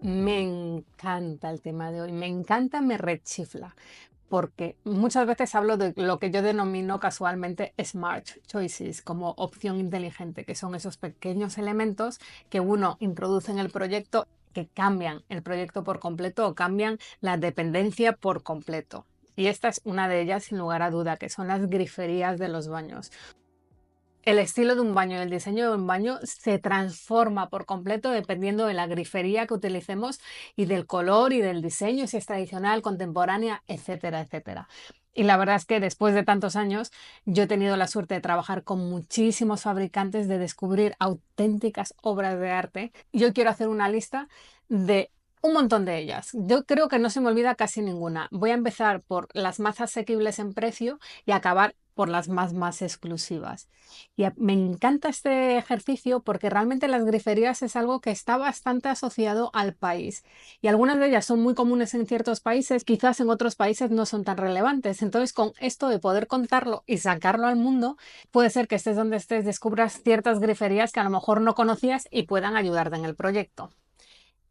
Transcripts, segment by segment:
Me encanta el tema de hoy, me encanta, me rechifla, porque muchas veces hablo de lo que yo denomino casualmente smart choices, como opción inteligente, que son esos pequeños elementos que uno introduce en el proyecto que cambian el proyecto por completo o cambian la dependencia por completo. Y esta es una de ellas, sin lugar a duda, que son las griferías de los baños. El estilo de un baño y el diseño de un baño se transforma por completo dependiendo de la grifería que utilicemos y del color y del diseño, si es tradicional, contemporánea, etcétera, etcétera. Y la verdad es que después de tantos años yo he tenido la suerte de trabajar con muchísimos fabricantes, de descubrir auténticas obras de arte. Y yo quiero hacer una lista de un montón de ellas. Yo creo que no se me olvida casi ninguna. Voy a empezar por las más asequibles en precio y acabar por las más exclusivas. Me encanta este ejercicio porque realmente las griferías es algo que está bastante asociado al país y algunas de ellas son muy comunes en ciertos países, quizás en otros países no son tan relevantes. Entonces, con esto de poder contarlo y sacarlo al mundo, puede ser que estés donde estés, descubras ciertas griferías que a lo mejor no conocías y puedan ayudarte en el proyecto.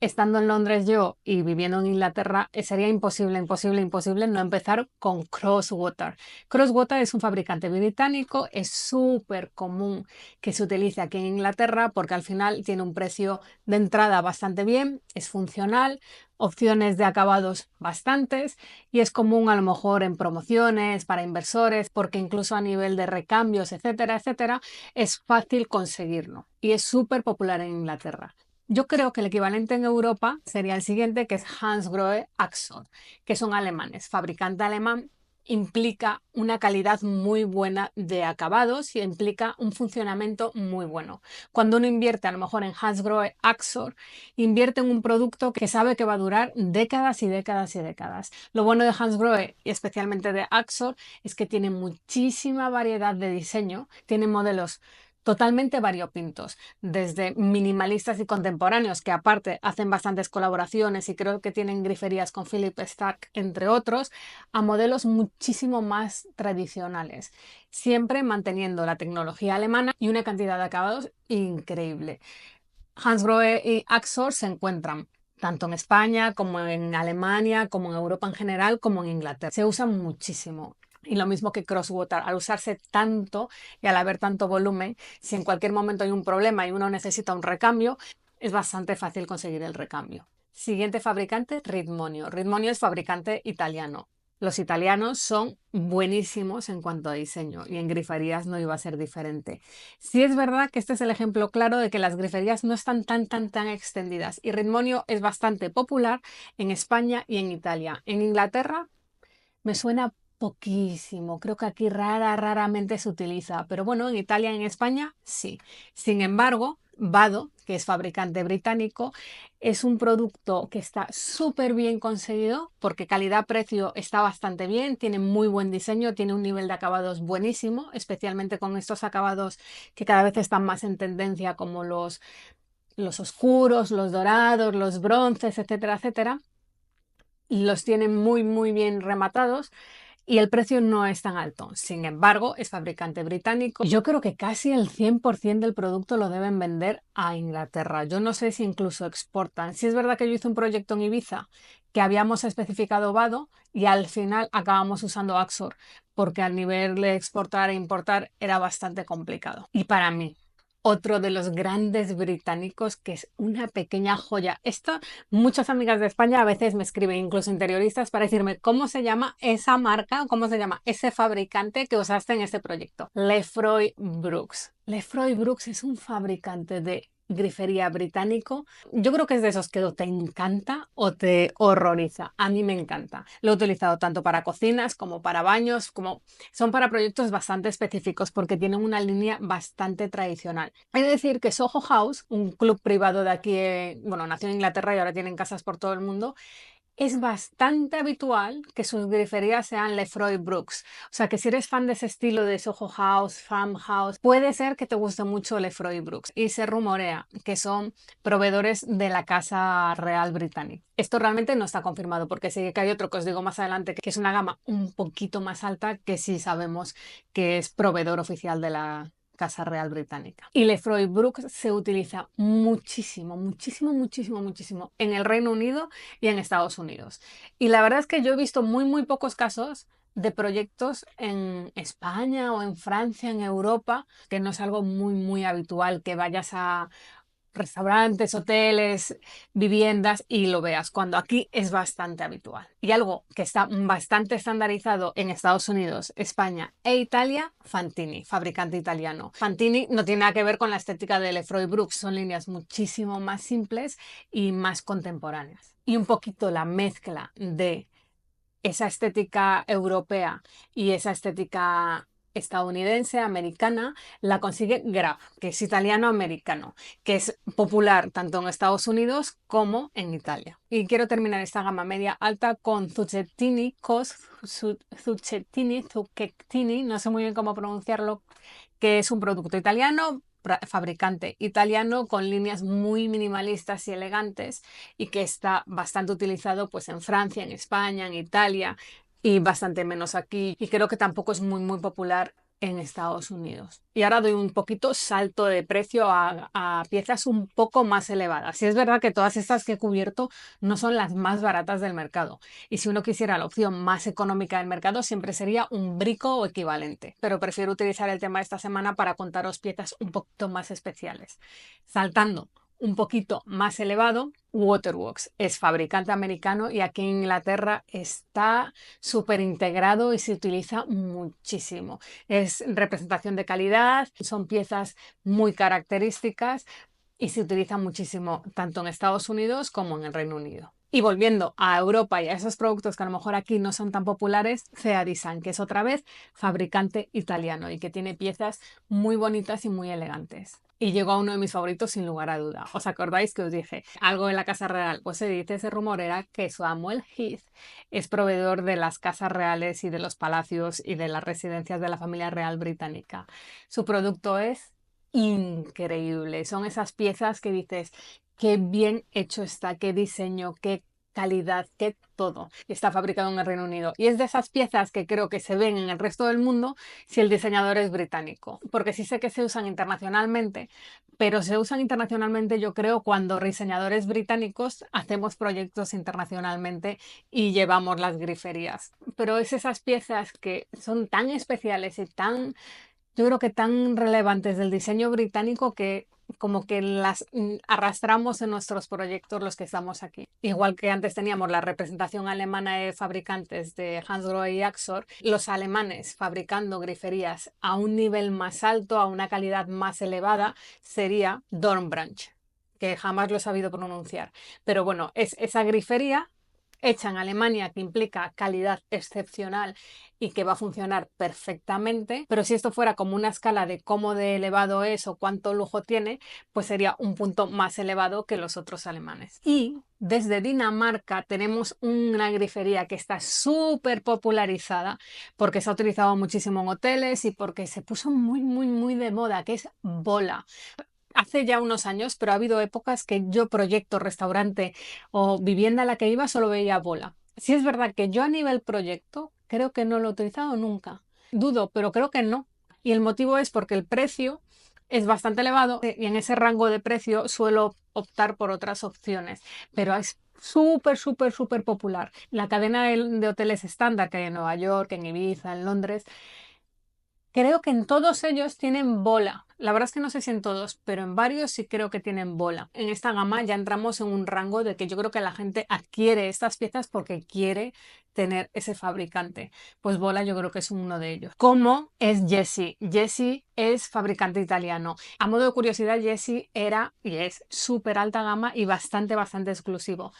Estando en Londres yo y viviendo en Inglaterra, sería imposible no empezar con Crosswater. Crosswater es un fabricante británico, es súper común que se utilice aquí en Inglaterra porque al final tiene un precio de entrada bastante bien, es funcional, opciones de acabados bastantes y es común a lo mejor en promociones para inversores porque incluso a nivel de recambios, etcétera, etcétera, es fácil conseguirlo y es súper popular en Inglaterra. Yo creo que el equivalente en Europa sería el siguiente, que es Hansgrohe Axon, que son alemanes. Fabricante alemán implica una calidad muy buena de acabados y implica un funcionamiento muy bueno. Cuando uno invierte a lo mejor en Hansgrohe Axon, invierte en un producto que sabe que va a durar décadas y décadas y décadas. Lo bueno de Hansgrohe y especialmente de Axon es que tiene muchísima variedad de diseño, tiene modelos totalmente variopintos, desde minimalistas y contemporáneos, que aparte hacen bastantes colaboraciones y creo que tienen griferías con Philip Stark, entre otros, a modelos muchísimo más tradicionales, siempre manteniendo la tecnología alemana y una cantidad de acabados increíble. Hansgrohe y Axor se encuentran tanto en España como en Alemania, como en Europa en general, como en Inglaterra. Se usan muchísimo. Y lo mismo que Crosswater, al usarse tanto y al haber tanto volumen, si en cualquier momento hay un problema y uno necesita un recambio, es bastante fácil conseguir el recambio. Siguiente fabricante, Ritmonio. Ritmonio es fabricante italiano. Los italianos son buenísimos en cuanto a diseño y en griferías no iba a ser diferente. Sí es verdad que este es el ejemplo claro de que las griferías no están tan extendidas y Ritmonio es bastante popular en España y en Italia. En Inglaterra me suena poquísimo, creo que aquí raramente se utiliza, pero bueno, en Italia y en España sí. Sin embargo, Vado, que es fabricante británico, es un producto que está súper bien conseguido porque calidad-precio está bastante bien, tiene muy buen diseño, tiene un nivel de acabados buenísimo, especialmente con estos acabados que cada vez están más en tendencia como los oscuros, los dorados, los bronces, etcétera, etcétera. Los tienen muy bien rematados y el precio no es tan alto. Sin embargo, es fabricante británico. Yo creo que casi el 100% del producto lo deben vender a Inglaterra. Yo no sé si incluso exportan. Si es verdad que yo hice un proyecto en Ibiza que habíamos especificado Vado y al final acabamos usando Axor porque al nivel de exportar e importar era bastante complicado. Y para mí, otro de los grandes británicos que es una pequeña joya. Esto, muchas amigas de España a veces me escriben, incluso interioristas, para decirme cómo se llama esa marca, cómo se llama ese fabricante que usaste en este proyecto. Lefroy Brooks. Lefroy Brooks es un fabricante de grifería británico. Yo creo que es de esos que o te encanta o te horroriza. A mí me encanta. Lo he utilizado tanto para cocinas como para baños, como son para proyectos bastante específicos porque tienen una línea bastante tradicional. Es decir, que Soho House, un club privado de aquí, bueno, nació en Inglaterra y ahora tienen casas por todo el mundo, es bastante habitual que sus griferías sean Lefroy Brooks. O sea que si eres fan de ese estilo de Soho House, Farmhouse, puede ser que te guste mucho Lefroy Brooks. Y se rumorea que son proveedores de la Casa Real Británica. Esto realmente no está confirmado porque sé que hay otro que os digo más adelante que es una gama un poquito más alta que sí sabemos que es proveedor oficial de la Casa Real Británica. Y Lefroy Brooks se utiliza muchísimo, muchísimo, muchísimo, muchísimo en el Reino Unido y en Estados Unidos. Y la verdad es que yo he visto muy pocos casos de proyectos en España o en Francia, en Europa, que no es algo muy habitual que vayas a restaurantes, hoteles, viviendas y lo veas, cuando aquí es bastante habitual. Y algo que está bastante estandarizado en Estados Unidos, España e Italia, Fantini, fabricante italiano. Fantini no tiene nada que ver con la estética de Lefroy Brooks, son líneas muchísimo más simples y más contemporáneas. Y un poquito la mezcla de esa estética europea y esa estética estadounidense, americana, la consigue Graf, que es italiano-americano, que es popular tanto en Estados Unidos como en Italia. Y quiero terminar esta gama media alta con Zucchettini, Zucchettini, no sé muy bien cómo pronunciarlo, que es un producto italiano, fabricante italiano con líneas muy minimalistas y elegantes y que está bastante utilizado pues en Francia, en España, en Italia y bastante menos aquí, y creo que tampoco es muy popular en Estados Unidos. Y ahora doy un poquito salto de precio a piezas un poco más elevadas. Y es verdad que todas estas que he cubierto no son las más baratas del mercado. Y si uno quisiera la opción más económica del mercado, siempre sería un Brico o equivalente. Pero prefiero utilizar el tema de esta semana para contaros piezas un poquito más especiales. Saltando un poquito más elevado, Waterworks es fabricante americano y aquí en Inglaterra está súper integrado y se utiliza muchísimo. Es representación de calidad, son piezas muy características y se utiliza muchísimo tanto en Estados Unidos como en el Reino Unido. Y volviendo a Europa y a esos productos que a lo mejor aquí no son tan populares, Cea Design, que es otra vez fabricante italiano y que tiene piezas muy bonitas y muy elegantes. Y llegó a uno de mis favoritos sin lugar a duda. ¿Os acordáis que os dije algo en la Casa Real? Pues se dice, ese rumor era que Samuel Heath es proveedor de las casas reales y de los palacios y de las residencias de la familia real británica. Su producto es increíble. Son esas piezas que dices, qué bien hecho está, qué diseño, qué calidad, qué todo. Y está fabricado en el Reino Unido. Y es de esas piezas que creo que se ven en el resto del mundo si el diseñador es británico. Porque sí sé que se usan internacionalmente, pero se usan internacionalmente yo creo cuando diseñadores británicos hacemos proyectos internacionalmente y llevamos las griferías. Pero es esas piezas que son tan especiales y tan, yo creo que tan relevantes del diseño británico que como que las arrastramos en nuestros proyectos los que estamos aquí. Igual que antes teníamos la representación alemana de fabricantes de Hansgrohe y Axor, los alemanes fabricando griferías a un nivel más alto, a una calidad más elevada, sería Dornbranch, que jamás lo he sabido pronunciar. Pero bueno, es esa grifería hecha en Alemania que implica calidad excepcional y que va a funcionar perfectamente, pero si esto fuera como una escala de cómo de elevado es o cuánto lujo tiene, pues sería un punto más elevado que los otros alemanes. Y desde Dinamarca tenemos una grifería que está súper popularizada porque se ha utilizado muchísimo en hoteles y porque se puso muy de moda, que es Bola. Hace ya unos años, pero ha habido épocas que yo proyecto, restaurante o vivienda a la que iba solo veía Bola. Sí es verdad que yo a nivel proyecto creo que no lo he utilizado nunca. Dudo, pero creo que no. Y el motivo es porque el precio es bastante elevado y en ese rango de precio suelo optar por otras opciones. Pero es súper popular. La cadena de hoteles estándar que hay en Nueva York, en Ibiza, en Londres, creo que en todos ellos tienen Bola. La verdad es que no sé si en todos, pero en varios sí creo que tienen Bola. En esta gama ya entramos en un rango de que yo creo que la gente adquiere estas piezas porque quiere tener ese fabricante. Pues Bola yo creo que es uno de ellos. ¿Cómo es Jessie? Jessie es fabricante italiano. A modo de curiosidad, Jessie era y es súper alta gama y bastante exclusivo.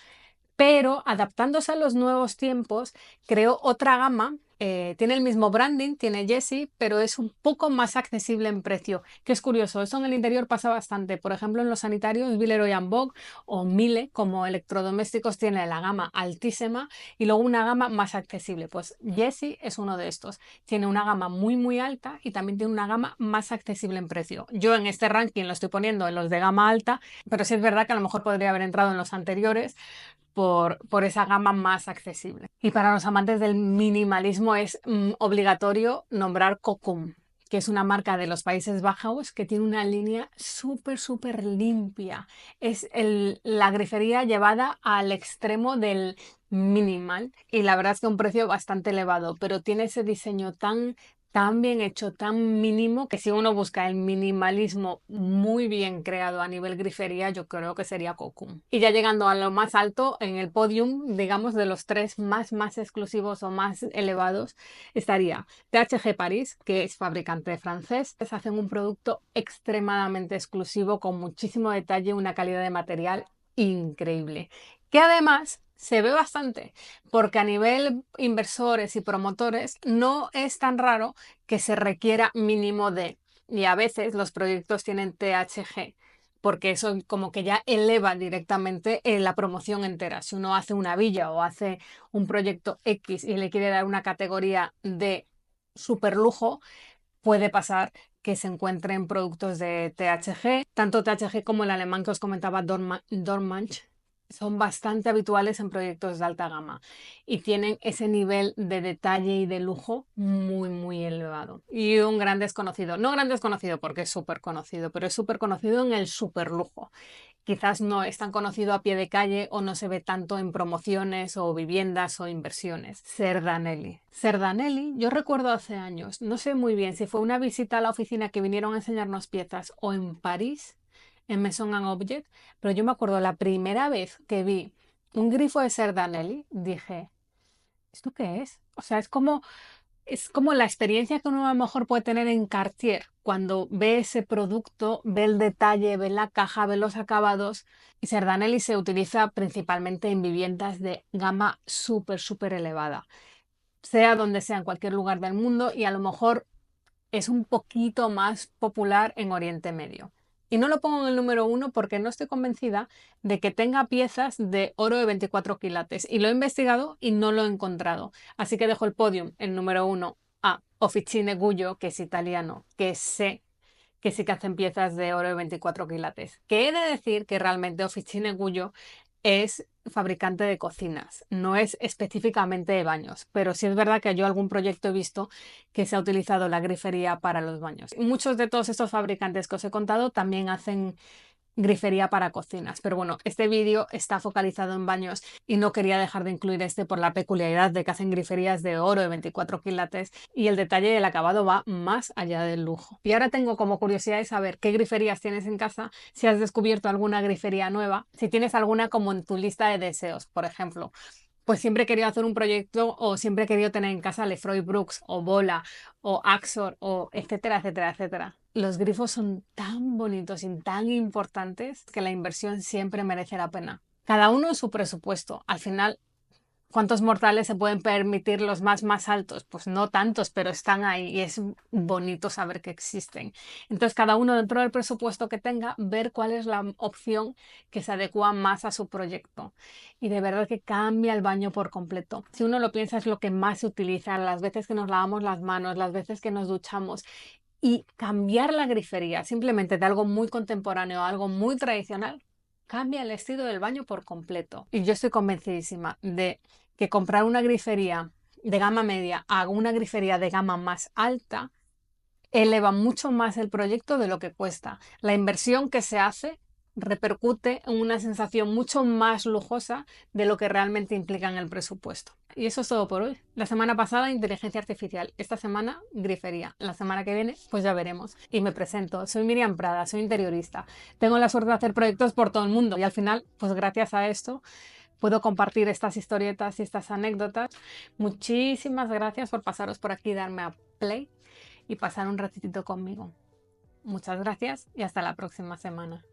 Pero adaptándose a los nuevos tiempos, creó otra gama. Tiene el mismo branding, tiene Jessie, pero es un poco más accesible en precio, que es curioso. Eso en el interior pasa bastante. Por ejemplo, en los sanitarios, Villeroy Boch o Miele, como electrodomésticos, tiene la gama altísima y luego una gama más accesible. Pues Jessie es uno de estos. Tiene una gama muy alta y también tiene una gama más accesible en precio. Yo en este ranking lo estoy poniendo en los de gama alta, pero sí es verdad que a lo mejor podría haber entrado en los anteriores por esa gama más accesible. Y para los amantes del minimalismo es obligatorio nombrar Cocum. que es una marca de los Países Bajos que tiene una línea súper limpia. Es la grifería llevada al extremo del minimal y la verdad es que un precio bastante elevado, pero tiene ese diseño tan bien hecho, tan mínimo, que si uno busca el minimalismo muy bien creado a nivel grifería, yo creo que sería Cocoon. Y ya llegando a lo más alto, en el podium, digamos, de los tres más exclusivos o más elevados, estaría THG Paris, que es fabricante francés. Hacen un producto extremadamente exclusivo, con muchísimo detalle, una calidad de material increíble, que además se ve bastante, porque a nivel inversores y promotores no es tan raro que se requiera mínimo de, y a veces los proyectos tienen THG, porque eso como que ya eleva directamente la promoción entera. Si uno hace una villa o hace un proyecto X y le quiere dar una categoría de super lujo, puede pasar que se encuentren productos de THG. Tanto THG como el alemán que os comentaba, Dormann, son bastante habituales en proyectos de alta gama y tienen ese nivel de detalle y de lujo muy elevado. Y un gran desconocido, no gran desconocido porque es súper conocido, pero es súper conocido en el súper lujo. Quizás no es tan conocido a pie de calle o no se ve tanto en promociones o viviendas o inversiones. Serdanelli. Serdanelli, yo recuerdo hace años, no sé muy bien si fue una visita a la oficina que vinieron a enseñarnos piezas o en París, en Maison and Objet, pero yo me acuerdo la primera vez que vi un grifo de Serdanelli, dije, ¿esto qué es? O sea, es como la experiencia que uno a lo mejor puede tener en Cartier, cuando ve ese producto, ve el detalle, ve la caja, ve los acabados. Y Serdanelli se utiliza principalmente en viviendas de gama súper elevada, sea donde sea, en cualquier lugar del mundo, y a lo mejor es un poquito más popular en Oriente Medio. Y no lo pongo en el número uno porque no estoy convencida de que tenga piezas de oro de 24 quilates. Y lo he investigado y no lo he encontrado. Así que dejo el podium, el número uno, a Officine Gullo, que es italiano, que sé que sí que hacen piezas de oro de 24 quilates. Que he de decir que realmente Officine Gullo es fabricante de cocinas, no es específicamente de baños, pero sí es verdad que yo algún proyecto he visto que se ha utilizado la grifería para los baños. Muchos de todos estos fabricantes que os he contado también hacen grifería para cocinas, pero bueno, este vídeo está focalizado en baños y no quería dejar de incluir este por la peculiaridad de que hacen griferías de oro de 24 quilates y el detalle del acabado va más allá del lujo. Y ahora tengo como curiosidad de saber qué griferías tienes en casa, si has descubierto alguna grifería nueva, si tienes alguna como en tu lista de deseos, por ejemplo. Pues siempre he querido hacer un proyecto o siempre he querido tener en casa Lefroy Brooks o Bola o Axor o etcétera. Los grifos son tan bonitos y tan importantes que la inversión siempre merece la pena. Cada uno en su presupuesto. Al final, ¿cuántos mortales se pueden permitir los más altos? Pues no tantos, pero están ahí y es bonito saber que existen. Entonces, cada uno dentro del presupuesto que tenga, ver cuál es la opción que se adecua más a su proyecto. Y de verdad que cambia el baño por completo. Si uno lo piensa, es lo que más se utiliza, las veces que nos lavamos las manos, las veces que nos duchamos. Y cambiar la grifería simplemente de algo muy contemporáneo a algo muy tradicional cambia el estilo del baño por completo. Y yo estoy convencidísima de que comprar una grifería de gama media a una grifería de gama más alta eleva mucho más el proyecto de lo que cuesta. La inversión que se hace repercute en una sensación mucho más lujosa de lo que realmente implica en el presupuesto. Y eso es todo por hoy. La semana pasada, inteligencia artificial. Esta semana, grifería. La semana que viene, pues ya veremos. Y me presento. Soy Miriam Prada, soy interiorista. Tengo la suerte de hacer proyectos por todo el mundo. Y al final, pues gracias a esto, puedo compartir estas historietas y estas anécdotas. Muchísimas gracias por pasaros por aquí, darme a play y pasar un ratito conmigo. Muchas gracias y hasta la próxima semana.